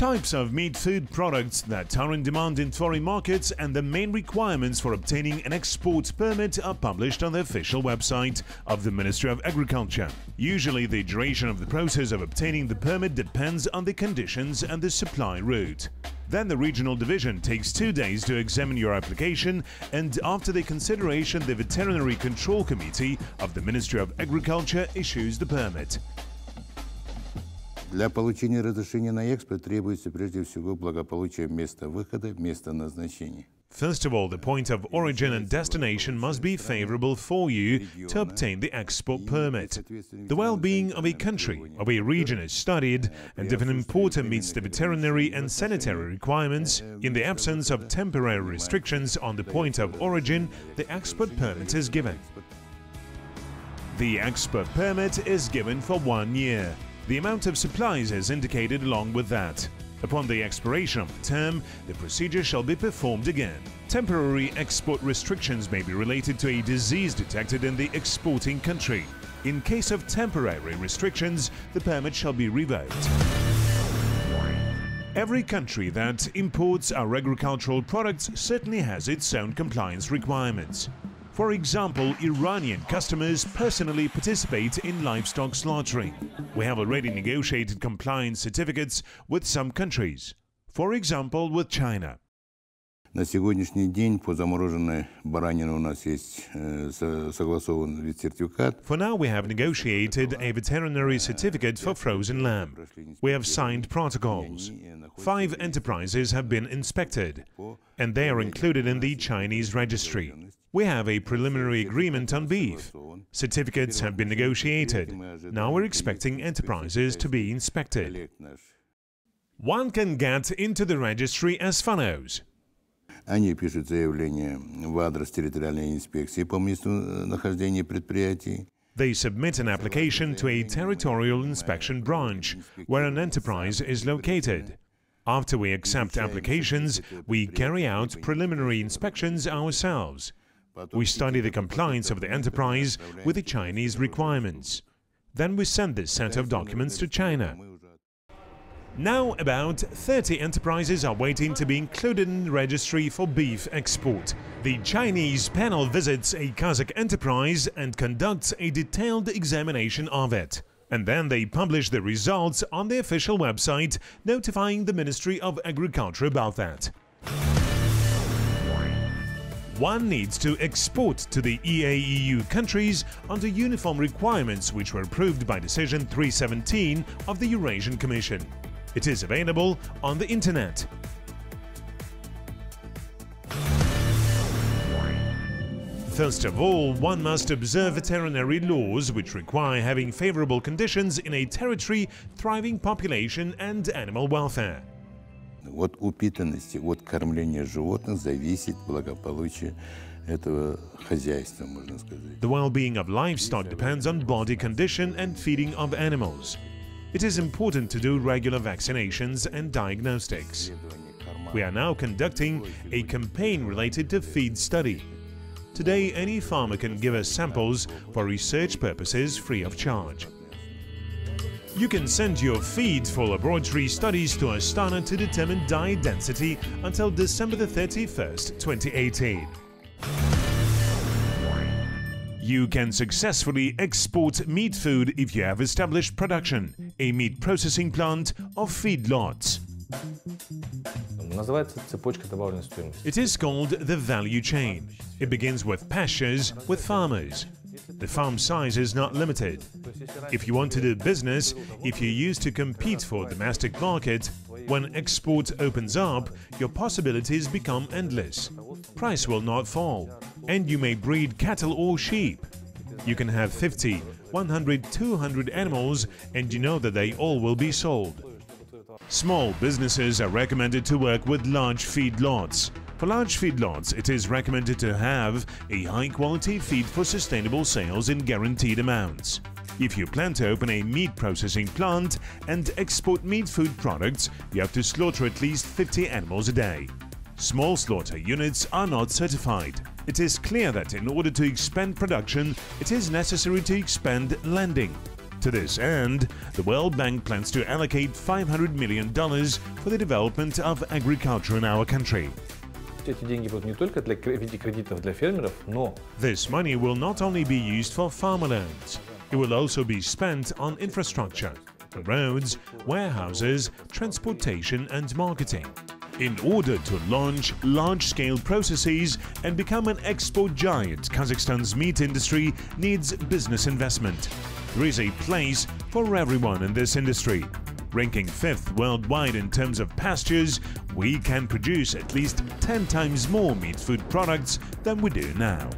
Types of meat food products that are in demand in foreign markets and the main requirements for obtaining an export permit are published on the official website of the Ministry of Agriculture. Usually the duration of the process of obtaining the permit depends on the conditions and the supply route. Then the regional division takes 2 days to examine your application, and after the consideration, the Veterinary Control Committee of the Ministry of Agriculture issues the permit. Для получения разрешения на экспорт требуется прежде всего благополучие места выхода, места назначения. First of all, the point of origin and destination must be favorable for you to obtain the export permit. The well-being of a country, of a region is studied, and if an importer meets the veterinary and sanitary requirements, in the absence of temporary restrictions on the point of origin, the export permit is given. The export permit is given for 1 year. The amount of supplies is indicated along with that. Upon the expiration of the term, the procedure shall be performed again. Temporary export restrictions may be related to a disease detected in the exporting country. In case of temporary restrictions, the permit shall be revoked. Every country that imports our agricultural products certainly has its own compliance requirements. For example, Iranian customers personally participate in livestock slaughtering. We have already negotiated compliance certificates with some countries. For example, with China. На сегодняшний день по замороженной баранине у нас есть согласован сертификат. For now, we have negotiated a veterinary certificate for frozen lamb. We have signed protocols. 5 enterprises have been inspected, and they are included in the Chinese registry. We have a preliminary agreement on beef. Certificates have been negotiated. Now we're expecting enterprises to be inspected. One can get into the registry as follows. Они пишут заявление в адрес территориальной инспекции по месту нахождения предприятий. They submit an application to a territorial inspection branch where an enterprise is located. After we accept applications, we carry out preliminary inspections ourselves. We study the compliance of the enterprise with the Chinese requirements. Then we send this set of documents to China. Now about 30 enterprises are waiting to be included in the registry for beef export. The Chinese panel visits a Kazakh enterprise and conducts a detailed examination of it. And then they publish the results on the official website, notifying the Ministry of Agriculture about that. One needs to export to the EAEU countries under uniform requirements which were approved by Decision 317 of the Eurasian Commission. It is available on the Internet. First of all, one must observe veterinary laws which require having favorable conditions in a territory, thriving population and animal welfare. От упитанности, от кормления животных зависит благополучие этого хозяйства, можно сказать. The well-being of livestock depends on body condition and feeding of animals. It is important to do regular vaccinations and diagnostics. We are now conducting a campaign related to feed study. Today, any farmer can give us samples for research purposes free of charge. You can send your feed for laboratory studies to Astana to determine diet density until December 31st, 2018. You can successfully export meat food if you have established production, a meat processing plant, or feedlots. It is called the value chain. It begins with pastures, with farmers. The farm size is not limited. If you want to do business, if you used to compete for domestic market, when export opens up, your possibilities become endless. Price will not fall, and you may breed cattle or sheep. You can have 50, 100, 200 animals, and you know that they all will be sold. Small businesses are recommended to work with large feedlots. For large feedlots, it is recommended to have a high-quality feed for sustainable sales in guaranteed amounts. If you plan to open a meat processing plant and export meat food products, you have to slaughter at least 50 animals a day. Small slaughter units are not certified. It is clear that in order to expand production, it is necessary to expand landing. To this end, the World Bank plans to allocate $500 million for the development of agriculture in our country. Эти деньги будут не только для кредитов для фермеров, но This money will not only be used for farmer loans, it will also be spent on infrastructure, for roads, warehouses, transportation and marketing. In order to launch large-scale processes and become an export giant, Kazakhstan's meat industry needs business investment. There is a place for everyone in this industry. Ranking 5th worldwide in terms of pastures, we can produce at least 10 times more meat food products than we do now.